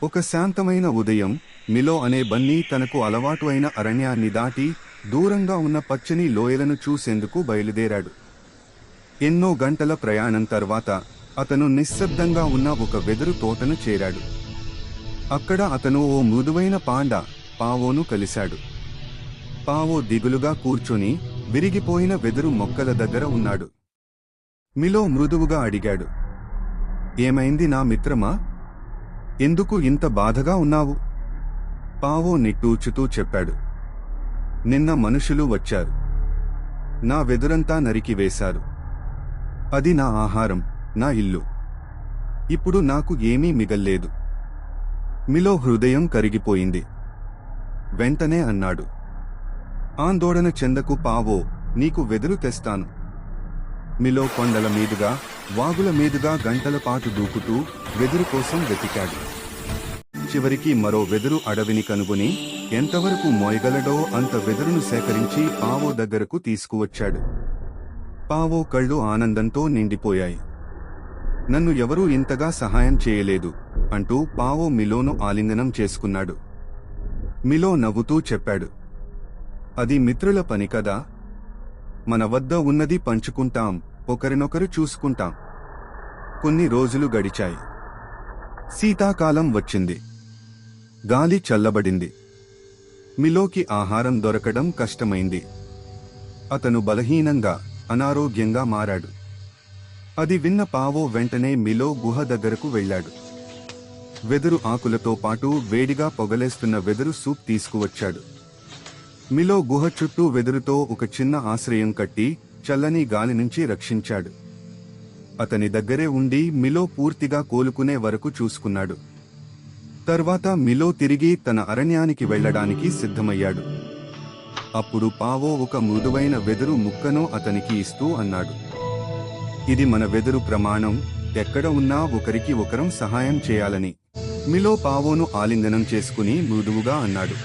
ఒక శాంతమైన ఉదయం మిలో అనే బన్నీ తనకు అలవాటు అయిన అరణ్యాన్ని దాటి దూరంగా ఉన్న పచ్చని లోయలను చూసేందుకు బయలుదేరాడు. ఎన్నో గంటల ప్రయాణం తర్వాత అతను నిశ్శబ్దంగా ఉన్న ఒక వెదురు తోటను చేరాడు. అక్కడ అతను ఓ మృదువైన పావోను కలిశాడు. పావో దిగులుగా కూర్చొని విరిగిపోయిన వెదురు మొక్కల దగ్గర ఉన్నాడు. మిలో మృదువుగా అడిగాడు, ఏమైంది నా మిత్రమా? ఎందుకు ఇంత బాధగా ఉన్నావు? పావో నిట్టూర్చుతూ చెప్పాడు, నిన్న మనుషులు వచ్చారు. నా వెదురంతా నరికివేశారు. అది నా ఆహారం, నా ఇల్లు. ఇప్పుడు నాకు ఏమీ మిగల్లేదు. మిలో హృదయం కరిగిపోయింది. వెంటనే అన్నాడు, ఆందోళన చెందకు పావో, నీకు వెదురు తెస్తాను. మిలో కొండల మీదుగా వాగుల మీదుగా గంటల పాటు దూకుతూ వెదురు కోసం వెతికాడు. చివరికి మరో వెదురు అడవిని కనుగొని ఎంతవరకు మోయగలడో అంత వెదురును సేకరించి పావో దగ్గరకు తీసుకువచ్చాడు. పావో కళ్ళు ఆనందంతో నిండిపోయాయి. నన్ను ఎవరూ ఇంతగా సహాయం చేయలేదు అంటూ పావో మిలోను ఆలింగనం చేసుకున్నాడు. మిలో నవ్వుతూ చెప్పాడు, అది మిత్రుల పని కదా. మన వద్ద ఉన్నది పంచుకుంటాం, ఒకరినొకరు చూసుకుంటాం. కొన్ని రోజులు గడిచాయి. శీతాకాలం వచ్చింది. గాలి చల్లబడింది. మిలోకి ఆహారం దొరకడం కష్టమైంది. అతను బలహీనంగా, అనారోగ్యంగా మారాడు. అది విన్న పావో వెంటనే మిలో గుహ దగ్గరకు వెళ్లాడు. వెదురు ఆకులతో పాటు వేడిగా పొగలేస్తున్న వెదురు సూప్ తీసుకువచ్చాడు. మిలో గుహ చుట్టూ వెదురుతో ఒక చిన్న ఆశ్రయం కట్టి చల్లని గాలి నుంచి రక్షించాడు. అతని దగ్గరే ఉండి మిలో పూర్తిగా కోలుకునే వరకు చూసుకున్నాడు. తర్వాత మిలో తిరిగి తన అరణ్యానికి వెళ్లడానికి సిద్ధమయ్యాడు. అప్పుడు పావో ఒక మృదువైన వెదురు ముక్కను అతనికి ఇస్తూ అన్నాడు, ఇది మన వెదురు ప్రమాణం, ఎక్కడ ఉన్నా ఒకరికి ఒకరం సహాయం చేయాలని. మిలో పావోను ఆలింగనం చేసుకుని మృదువుగా అన్నాడు,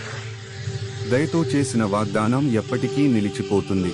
దయతో చేసిన వాగ్దానం ఎప్పటికీ నిలిచిపోతుంది.